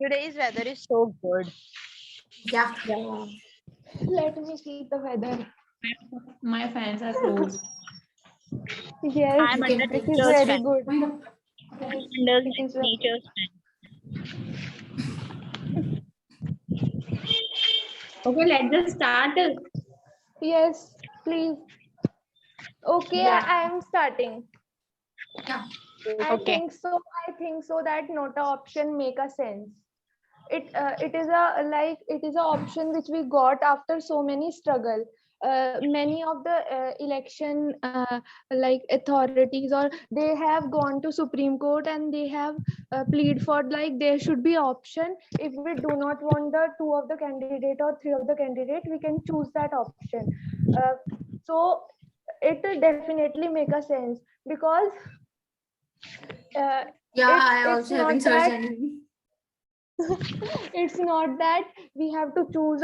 Today's weather is so good. Yeah. Yeah. Let me see the weather. My fans are closed. Yes, I'm You can under it take is nature's very fan. good. Wind up. Under It is nature's Okay, let's just start. yes, please. Okay, Yeah. I am starting. Yeah. I Okay. think so. I think so that nota option make a sense. It is a like it is a option which we got after so many struggle. Many of the election like authorities or they have gone to Supreme Court and they have plead for like there should be option if we do not want the two of the candidate or three of the candidate we can choose that option. Uh, so it will definitely make a sense because uh, Yeah, I it's also haven't not searched that anything. it's not that we have to choose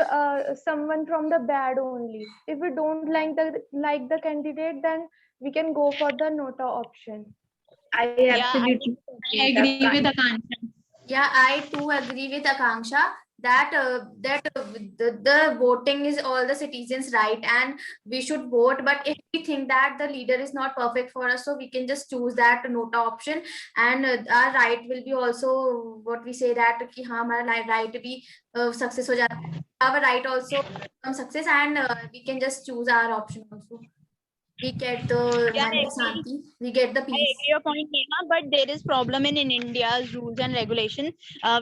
someone from the bad only. If we don't like the candidate, then we can go for the nota option. I Yeah, I absolutely think I agree with Akansha. Yeah, I too agree with Akanksha that the voting is all the citizens' right, and we should vote. But if we think that the leader is not perfect for us, so we can just choose that nota option, and our right will be also what we say that कि हाँ हमारा right भी success हो जाता है. Our right also become success, and we can just choose our option also. We get the yeah, मन की शांति, we get the I peace. agree your point, Neha, but there is problem in India's rules and regulation.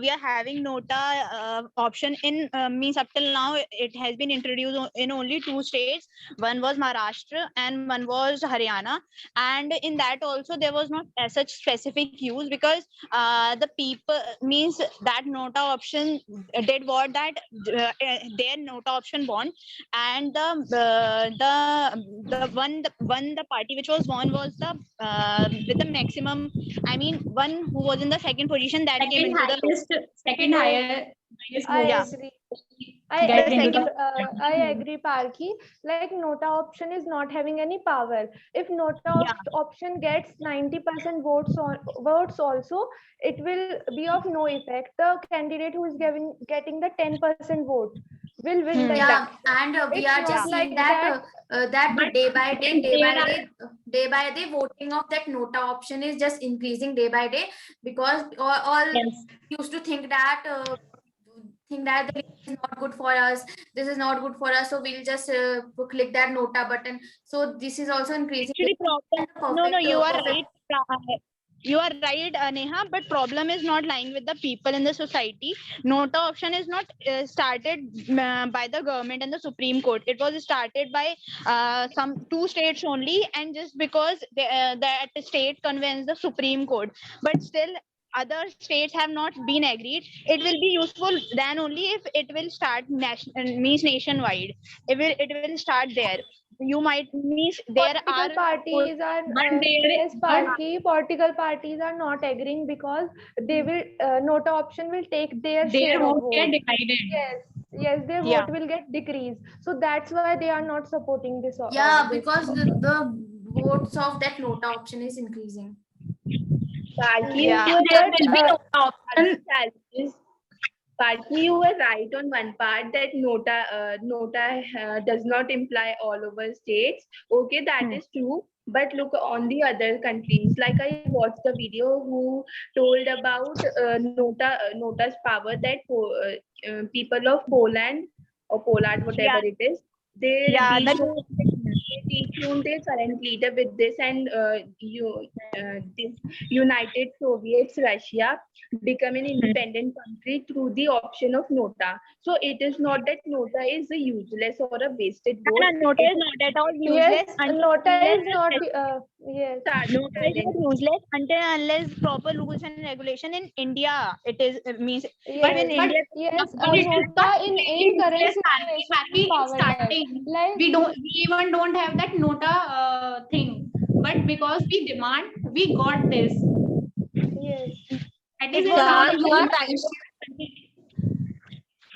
We are having nota option in means up till now it has been introduced in only two states. One was Maharashtra and one was Haryana, and in that also there was not as such specific use because the people means that nota option did what that their nota option won, and the party which was won was the with the maximum. I mean, one who was in the second position that came Second into the highest, second highest I yeah. votes agree. get The into second I agree, Parki. Like nota option is not having any power. If nota yeah. option gets 90% votes also, it will be of no effect. The candidate who is getting the 10% vote will win the Yeah, election. and we It's are not just Yeah. seeing like that that. that But day by day, there are day by day, voting of that nota option is just increasing day by day because all yes. used to think that the link is not good for us. This is not good for us, so we'll just click that nota button. So this is also increasing. Actually, problem. No, you are Perfect. right. You are right, Neha. But problem is not lying with the people in the society. Nota option is not started by the government and the Supreme Court. It was started by some two states only, and just because that state convenes the Supreme Court, but still other states have not been agreed. It will be useful then only if it will start means nationwide. It will start there. You might means there Political are parties are But there, yes, Parki. Political parties are not agreeing because they will nota option will take their their share of vote get vote. divided. Yes, their yeah. vote will get decreased. So that's why they are not supporting this. Yeah, This. because the votes of that nota option is increasing. Parky, you Yeah. were But there will be no option. challenges. Partly, you were right on one part that nota does not imply all over states. Okay, that is true. But look on the other countries. Like I watched a video who told about nota's power that people of Poland or Poland, whatever Yeah, it is, they yeah, dethrone their current leader with this, and this United Soviets Russia become an independent country through the option of nota. So it is not that nota is a useless or a wasted vote. nota It is not at all yes, useless until nota unless is not. Yes. started nota is not challenge. useless until unless proper rules and regulation in India. It is means But even Yes, but India. yes, but it is nota not in completely current useless. situation is Parky, in powerless. starting Like we even don't have that nota thing. But because we demand, we got this. yes, That It is was in not some a Yeah, rules you are good. and right. regulations.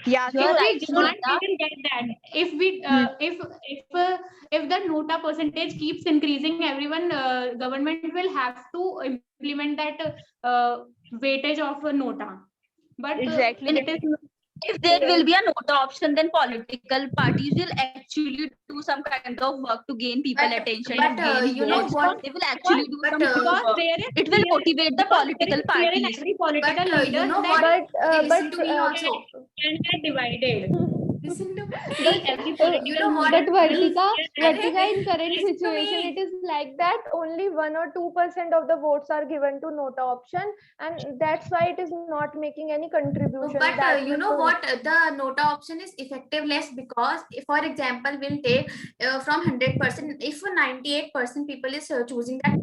Yeah, You are If so we right, so demand, we Sunita. will get that. If we if the nota percentage keeps increasing, everyone government will have to implement that weightage of a nota. But Exactly. when it is If there will be a nota option, then political parties will actually do some kind of work to gain people But- attention but, and gain you know votes. what- They will actually do but, some good because work. there is It will fear- motivate the because there political is fear in parties. every political But leader you know that what? But Listen to me also. can get divided. Listen to See, every political you know what? But leader Vartika, will fear Vartika, in current listen to situation, me. it is like that only 1 or 2% of the votes are given to nota option, and that's why it is not making any contribution. But that you much know only. what? The nota option is effective less because, if, for example, we'll take from 100%, if 98% people is choosing that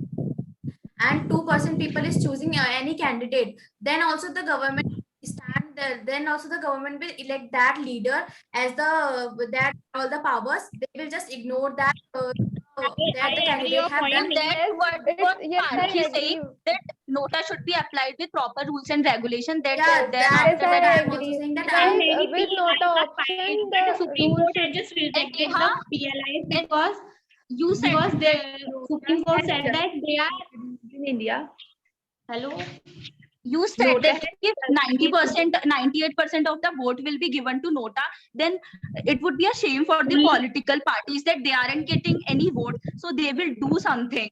and 2% people is choosing any candidate, then also the government stand there. Then also the government will elect that leader as that all the powers. They will just ignore that that the I agree candidate your have point. done. That Yes, what yes, I Parthi is agree. saying, that nota should be applied with proper rules and regulation. That Yeah, then that- after Yes, that, I I'm also agree. saying that Like many with PLIs nota are option, filed, but the the Supreme rule Court should has just rejected Neha, the PLIs and because you said the Nota Supreme Court has said just that they are introduced in India. hello. you said Nota that has if just 90%, 98% of the vote will be given to nota, then it would be a shame for the political parties that they aren't getting any vote. So they will do something.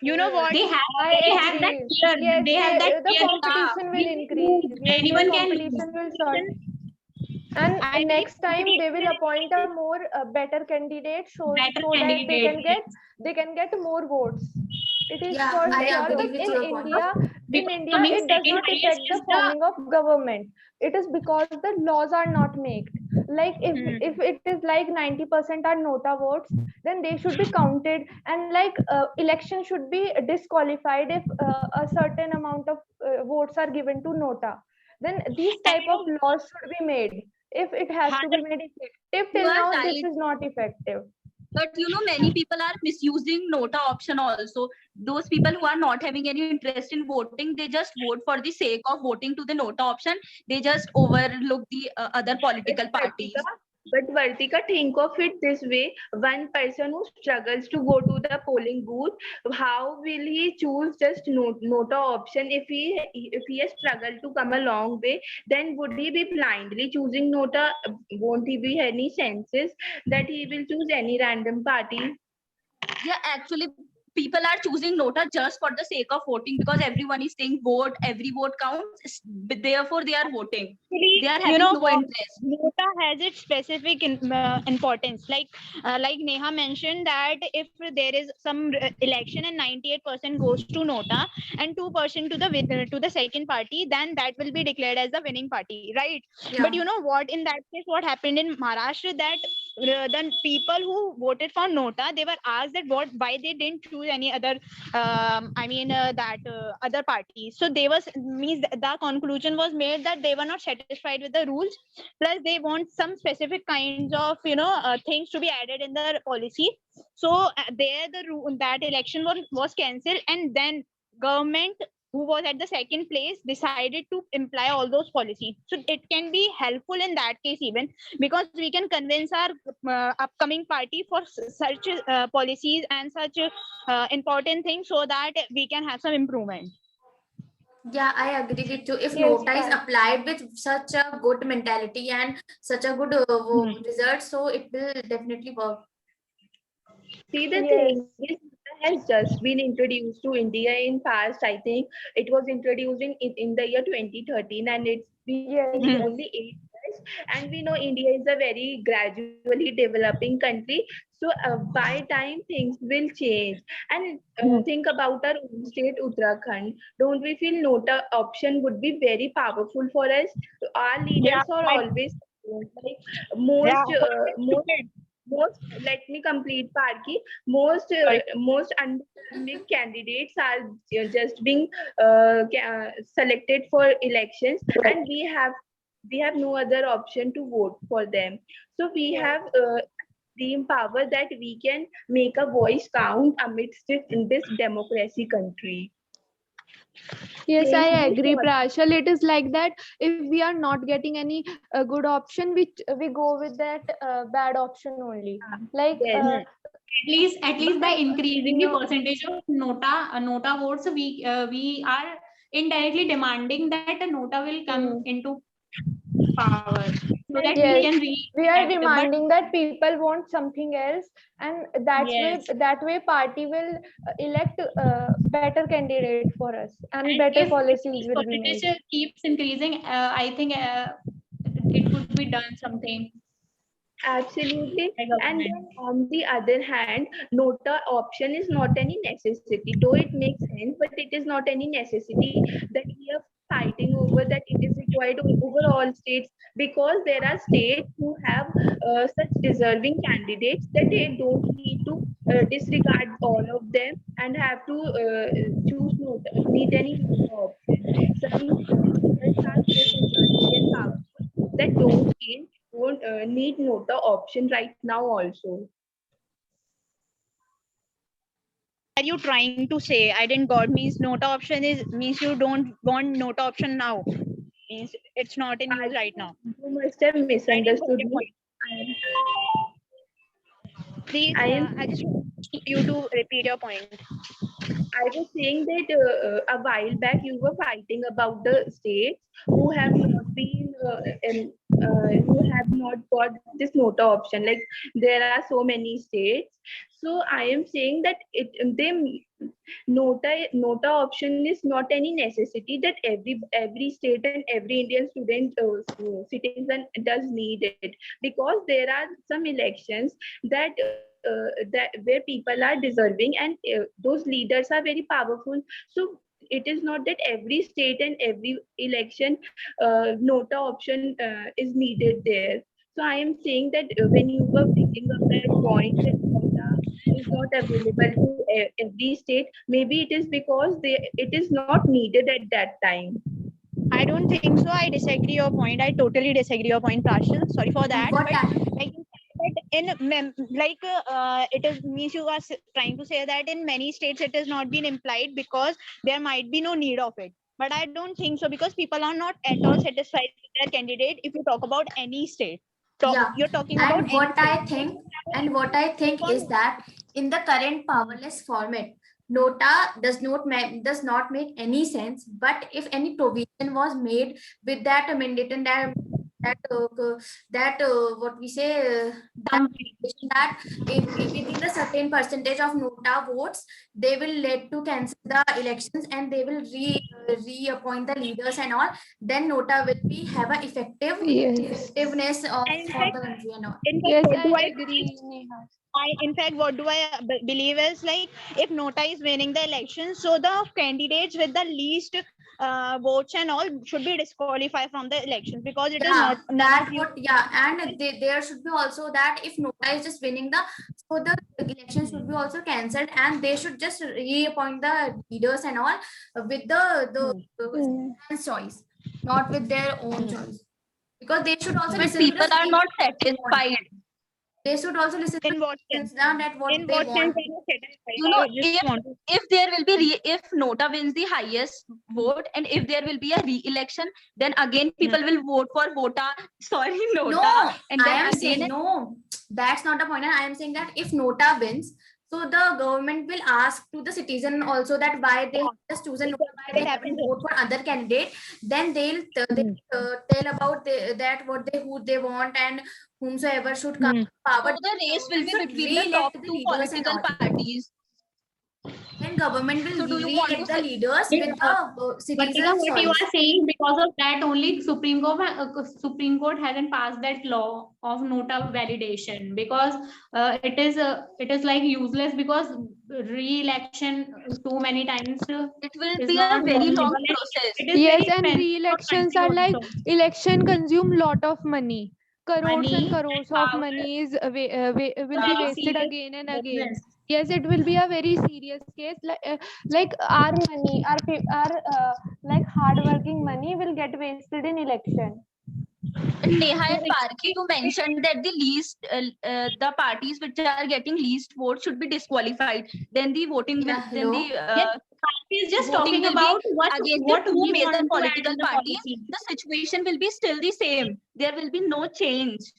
You know what? They have I that agree. fear. Yes, They have that the fear. competition will increase. Yes, Anyone the can competition will start. And I next believe time they will appoint a more better candidate, so Better that candidate. they can get more votes. It is Yeah, for I sure. agree But with in your point. India, Because coming it does second not highest affect the is the forming of government. It is because the laws are not made. Like if it is like 90% are nota votes, then they should be counted, and like election should be disqualified if a certain amount of votes are given to nota. Then these type of laws should be made. If it has to be made effective, You till are now this right. is not effective. But many people are misusing nota option also. Those people who are not having any interest in voting, they just vote for the sake of voting to the nota option. They just overlook the other political parties. But Vartika, think of it this way: one person who struggles to go to the polling booth, how will he choose just nota option if he has struggled to come a long way? Then would he be blindly choosing nota? Won't he be any senses that he will choose any random party? Yeah, actually, people are choosing nota just for the sake of voting, because everyone is saying vote, every vote counts. Therefore, they are voting. They are having no what? interest. Nota has its specific importance. Like Neha mentioned that if there is some election and 98% goes to Nota and 2% to the second party, then that will be declared as the winning party, right? Yeah. But you know what? In that case, what happened in Maharashtra, that the people who voted for Nota, they were asked that why they didn't choose any other other parties. So they was means the conclusion was made that they were not satisfied with the rules, plus they want some specific kinds of things to be added in the policy. So there that election was cancelled, and then government who was at the second place decided to imply all those policies. So it can be helpful in that case even, because we can convince our upcoming party for such policies and such important things, so that we can have some improvement. Yeah, I agree with you. If Yes, nota is Parth. applied with such a good mentality and such a good result, so it will definitely work. See, the Yes. thing is, nota has just been introduced to India in past. I think it was introduced in the year 2013, and it's been Yes, only 8 years. And we know India is a very gradually developing country. So by time things will change. And think about our own state, Uttarakhand. Don't we feel nota option would be very powerful for us? So our leaders are always like most, let me complete Parki. Most understanding candidates are just being selected for elections, and we have no other option to vote for them. So we have the power that we can make a voice count amidst it in this democracy country. Yes, I Yes, agree, Prashal. It is like that. If we are not getting any good option, we go with that bad option only. Like Yes. At least by increasing the no. percentage of nota votes, we are indirectly demanding that a nota will come into power, so that Yes. we can We are re-elect. But demanding that people want something else, and Yes. that way party will elect better candidate for us, and better if policies will be made. competition keeps increasing, I think it could be done something Absolutely. by And government. then on the other hand, nota option is not any necessity. Though it makes sense, but it is not any necessity that we are fighting over, that it is required over all states, because there are states who have such deserving candidates that they don't need to disregard all of them and have to choose nota, need any nota option. Some leaders are so deserving and powerful that don't need nota option right now also. Are you trying to say? I didn't got means nota option is means you don't want nota option now. Means it's not in use right now. You must have I didn't got misunderstood your me. point. Please, I am I just want you to repeat your point. I was saying that a while back you were fighting about the states who have not been who have not got this nota option. Like there are so many states. So I am saying that nota option is not any necessity that every state and every Indian student citizen does need it, because there are some elections that where people are deserving, and those leaders are very powerful. So it is not that every state and every election nota option is needed there. So I am saying that when you were bringing up that point that nota is not available to every state, maybe it is because it is not needed at that time. I don't think so. I disagree your point. I totally disagree your point, Prashil. Sorry for that. What But I- like you said that it is means you are trying to say that in many states it has not been implied because there might be no need of it. But I don't think so, because people are not at all satisfied with their candidate. If you talk about any state, Yeah, you're talking about and any what I state. think, and what I think is that in the current powerless format, nota does not make any sense. But if any provision was made with that amendment and what we say that if within the certain percentage of nota votes, they will let to cancel the elections and they will reappoint the leaders and all, then nota will be have a Yes. effectiveness of And in for fact, the country and all. Yes, what do I I agree, Neha. in fact, what do I believe is like if Nota is winning the election, so the candidates with the least votes and all should be disqualified from the elections, because it is Yeah, not none that of you. would, yeah, and there should be also that if nota is just winning so the election should be also cancelled and they should just reappoint the leaders and all with the choice, not with their own choice, because they should also But listen to people the are not citizens' want. satisfied. They should also listen to In what the sense? citizens that what In they what sense want. are you satisfied? You know, I just want to. if there will be if Nota wins the highest vote, and if there will be a re-election, then again people will vote for Nota, No, and I then am again saying no. That's not the point. I am saying that if Nota wins, so the government will ask to the citizen also that why they have just chosen Nota, why they haven't voted for other candidate. Then they'll tell about that what who they want and whomsoever should come to power. so the race will be Should between the re-elect top the two leaders and political all. parties. Then government will So do you want re-elect to the say? leaders Yeah. with the Vartika, citizens' what you choice. are saying, because of that only Supreme Court hasn't passed that law of nota validation, because it is like useless, because re-election too many times It will is be a not very long possible, and process. it is Yes, very and expensive for re-elections country are like also. election consume lot of money. Crores and Money, crores of power, money is will be very wasted serious again and again. business. Yes, it will be a very serious case. Like our money, our like hard-working money will get wasted in election. And Neha and Parki, you mentioned that the parties which are getting least votes should be disqualified. Then the voting will, Yeah, then hello. the He is just voting talking will be about against what the two we major want to add political in the parties. policy. The situation will be still the same. There will be no change.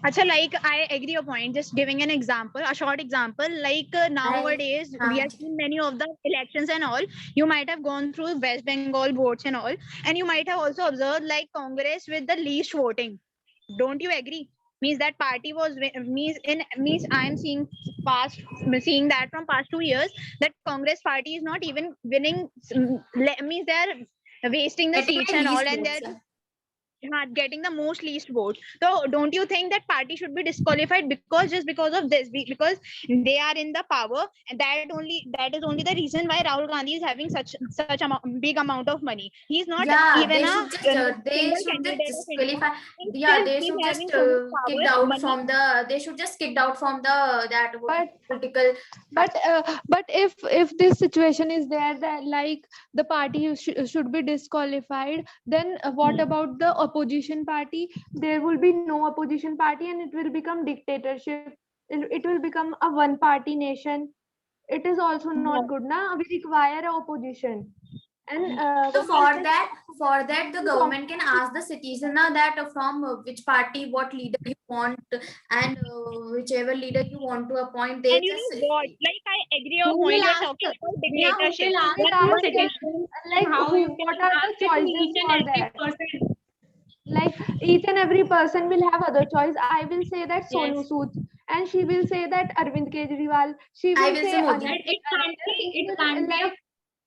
Acha, like I agree your point. Just giving an example, a short example. Like nowadays, we have seen many of the elections and all. You might have gone through West Bengal votes and all, and you might have also observed like Congress with the least voting. Don't you agree? Means that party was means I am seeing that from past 2 years that Congress party is not even winning. Means they're wasting the Getting seats the and all, least and votes, they're yeah. getting the most least votes. So don't you think that party should be disqualified because just because of this? Because they are in the power, and that is only the reason why Rahul Gandhi is having such a big amount of money. He's not Yeah, even they a should just single candidate of India. disqualify. And Yeah, still they he's should just having so much kicked power, out money. from the. They should just kicked out from the that But political. but if this situation is there that like the party should be disqualified, then what about the opposition party? There will be no opposition party, and it will become dictatorship. It will become a one party nation. It is also not good. Now we require a opposition, and So for that, the and government can ask the citizen now that from which party, what leader you want, and whichever leader you want to appoint, they And you just. know what? Like I agree your Who point. will You're ask? talking about Neha, who dictatorship. will ask will the ask citizens? like How you what can are ask the it to choices each and for every that? person? Like each and every person will have other choice. I will say that Sonu Yes. Sood, and she will say that Arvind Kejriwal. She I will will say say Modi. And it can't be, it will, can't be, like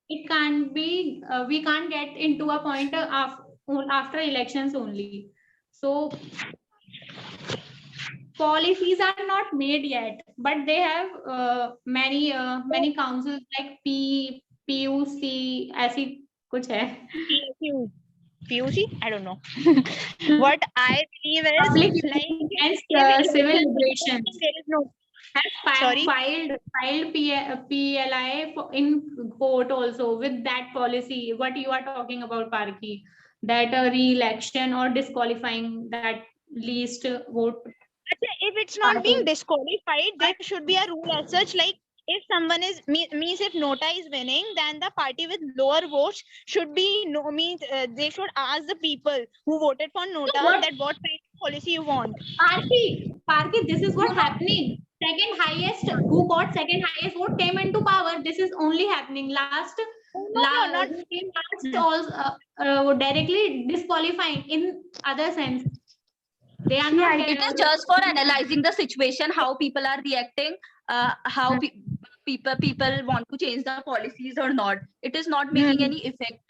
it can't be, we can't get into a point after elections only. So policies are not made yet, but they have many councils like PUC, ऐसी कुछ है. PUC? I don't know. What I believe is Public like and if civil there liberations is no has sorry. filed PLI in court also with that policy. What you are talking about, Parki, that re-election or disqualifying that least vote. If it's not being disqualified, there should be a rule as such. Like if someone is means if Nota is winning, then the party with lower votes should be no means they should ask the people who voted for Nota what- that what kind of policy you want. Parki, this is what happening. Second highest, who got second highest vote came into power. This is only happening. not Who came last also directly disqualifying in other sense. They are not. It is just for analyzing the situation, how people are reacting, how people want to change the policies or not. It is not making any effect,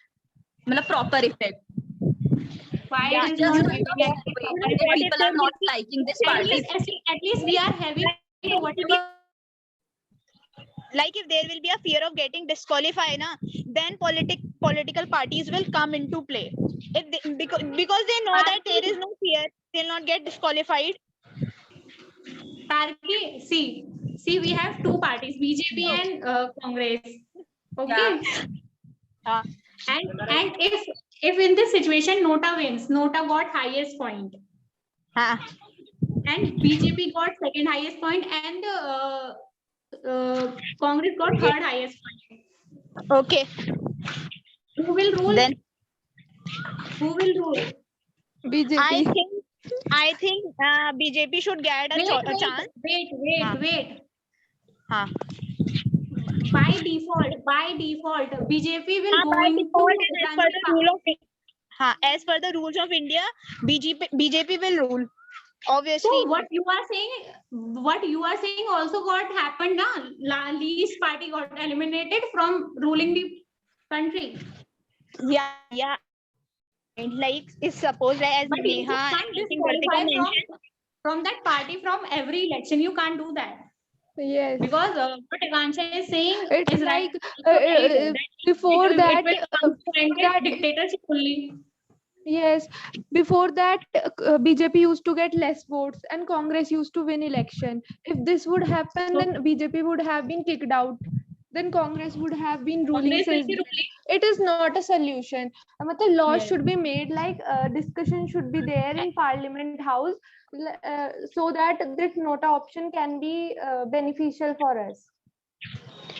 proper effect. Why Yeah, it is Just not in giving a way any- that if people are not liking this at party. least we are having whatever. like if there will be a fear of getting disqualified, na, then political parties will come into play. If they, because they know that there is no fear, they'll not get disqualified. Parki, see, we have two parties, BJP and Congress. Okay. Yeah. And if in this situation Nota wins, Nota got highest point, and BJP got second highest point, and Congress got third highest point. Okay. Who will rule? Then Who will rule? BJP. I think BJP should get a chance. Wait. Huh. By default, BJP will go By into default, as per the rules of India, BJP will rule. Obviously. So what you are saying also got happened now. Least party got eliminated from ruling the country. Yeah. Like it's supposed as But you Neha can't disqualify from that party from every election. You can't do that. Yes. Because what Akansha is saying It's is like right. before that, it will come to end dictatorship only. yes, before that BJP used to get less votes and Congress used to win election. If this would happen, So- then BJP would have been kicked out. Then Congress would have been ruling. Congress will since be then. ruling. It is not a solution. The laws Yes. should be made, like discussion should be there in Parliament House, so that this Nota option can be beneficial for us.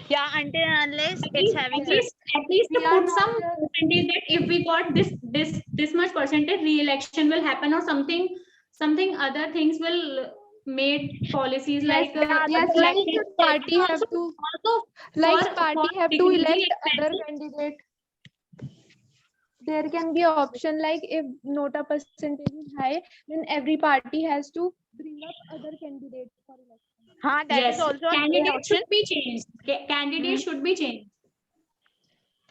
Yeah, until unless it's having At least We are put not some just- percentage that if we got this much percentage, re-election will happen or something something other things will made policies like yes, like election party have to, also like for party have to decreasing elect other expenses. candidate. There can be an option like if nota percentage is high, then every party has to bring up other candidates for election. That is Yes, also an candidates option. should be changed. Candidates should be changed.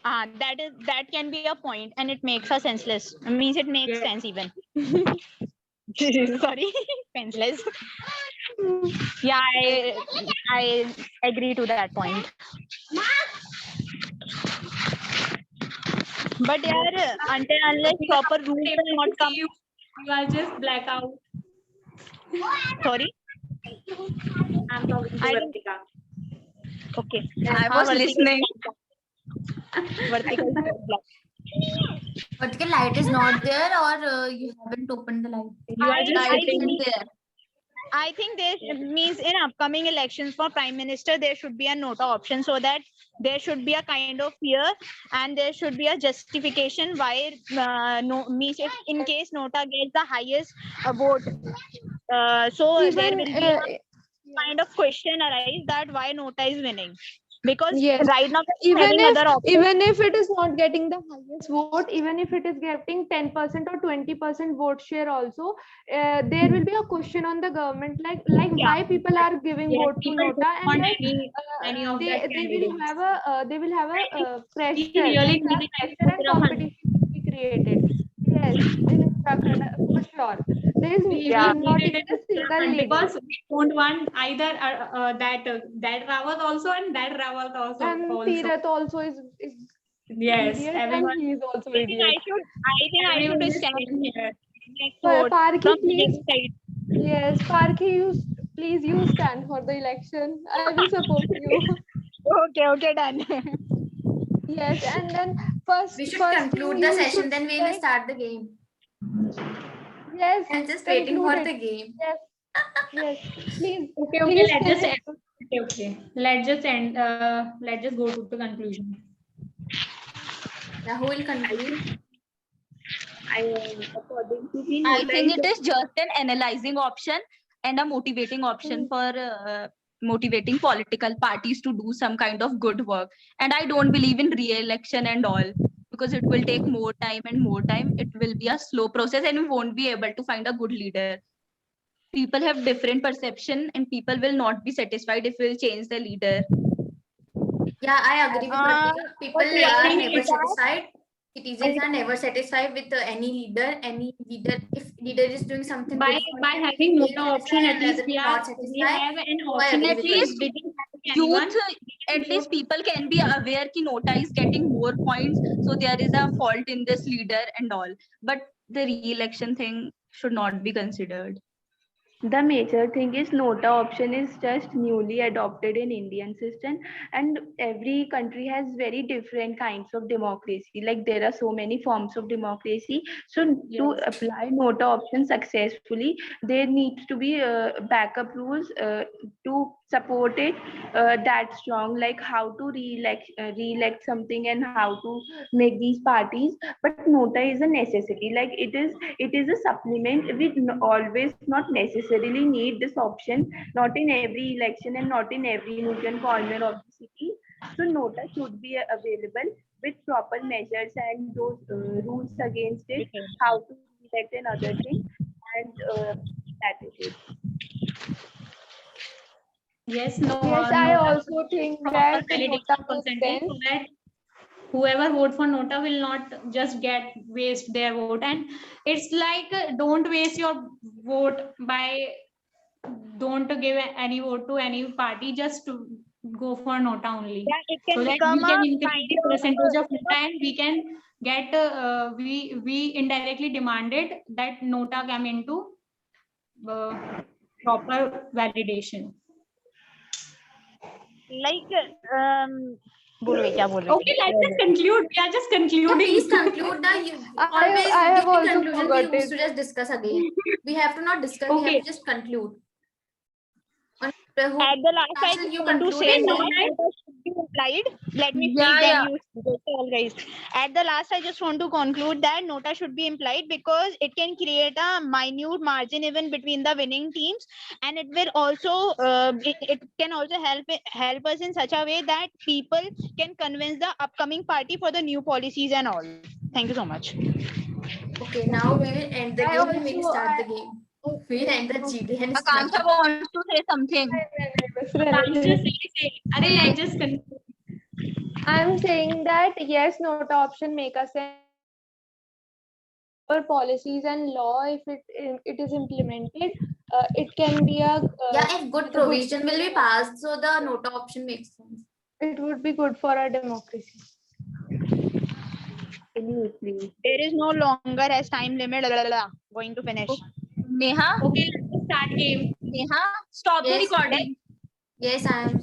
That can be a point, and it makes us senseless. Means it makes Yes. sense even. Sorry, senseless. Yeah, I agree to that point. But yeah, until unless proper rules Able will not to come. see you, you are just blackout. Sorry. I'm talking to I don't- Vartika. Okay. I was listening. Vertical. Vertical light is not there, or you haven't opened the light. You are just I sitting think- there. I think there means in upcoming elections for prime minister there should be a nota option, so that there should be a kind of fear and there should be a justification why no means if in case nota gets the highest vote, so there Even will be a kind of question arise that why nota is winning, because Yes. right now even having if other options. even if it is not getting the highest vote, even if it is getting 10% or 20% vote share also, there will be a question on the government, like why people are giving Yes, vote to people nota, don't and want like any of that they will have a pressure. We really Some need pressure to and put up on- competition will be created. Yes, in Uttarakhand, for sure. There is we not needed even it a single and lady. because we don't want either that Rawat also and that Rawat also. And Tirath also is Yes, idiot, everyone. and he is also I think idiot. I should Everyone is stand sitting here. next Pa- vote Parki, from please. this side. Yes, Parki, please you stand for the election. I will support you. Okay, done. Yes, and then first We should first conclude thing the you session, should then we'll check- start the game. Yes, I'm just waiting for conclude the it. game. Yes, please. Okay, please let's just finish. end. Okay, let's just end. Let's just go to the conclusion. Now, who will conclude? According to me, I nota think is it is just an analyzing option and a motivating option for motivating political parties to do some kind of good work. And I don't believe in re-election and all, because it will take more time and more time. It will be a slow process and we won't be able to find a good leader. People have different perception and people will not be satisfied if we'll change the leader. Yeah, I agree with Vertika. People okay, are thing never is that- satisfied. Citizens are never satisfied with any leader. If leader is doing something By good for by them, having they nota will option, satisfy, at and least others we will are not we satisfy. have an So I option. agree At with least Vertika. we didn't have anyone. Youth, at least people can be aware ki nota is getting more points, so there is a fault in this leader and all. But the re-election thing should not be considered. the major thing is nota option is just newly adopted in Indian system, and every country has very different kinds of democracy. Like there are so many forms of democracy. So to Yes. apply nota option successfully, there needs to be backup rules to support it that strong, like how to re-elect something and how to make these parties. But nota is a necessity. Like it is a supplement. We always not necessarily need this option, not in every election and not in every nook and corner of the city. So nota should be available with proper measures and those rules against it, how to elect and other things, and that is it. Yes, no. Yes, I also think proper that validation nota makes percentage sense. so that whoever vote for nota will not just get waste their vote. And it's like don't waste your vote by don't give any vote to any party, just to go for nota only, Yeah, it so can that become we can a increase kind the of percentage of nota and we can get we indirectly demanded that nota come into proper validation. like बोल रही क्या बोल रही Okay, let's just conclude. We are just Yeah, concluding. please conclude the always I have giving also conclusion. We forgotten. used to just discuss again. We have to not discuss. We have Okay. to just conclude. At the last, I Shall just you want to conclude say it? that nota should be implied. Let me Yeah, speak, then yeah. you speak. Okay, all guys. At the last, I just want to conclude that nota should be implied because it can create a minute margin even between the winning teams, and it will also it can also help us in such a way that people can convince the upcoming party for the new policies and all. Thank you so much. Okay, now we will end the I game and we will also- start the I- game. We'll end the GD and start. Akanksha wants to say something. I'm saying that yes, nota option make a sense for policies and law. If it is implemented, it can be a Yeah, if good provision will be passed, so the nota option makes sense. it would be good for our democracy. Absolutely. There is no longer as time limit. Going to finish. Neha, Okay, let's start game. Neha, stop the Yes. recording. Yes, I am.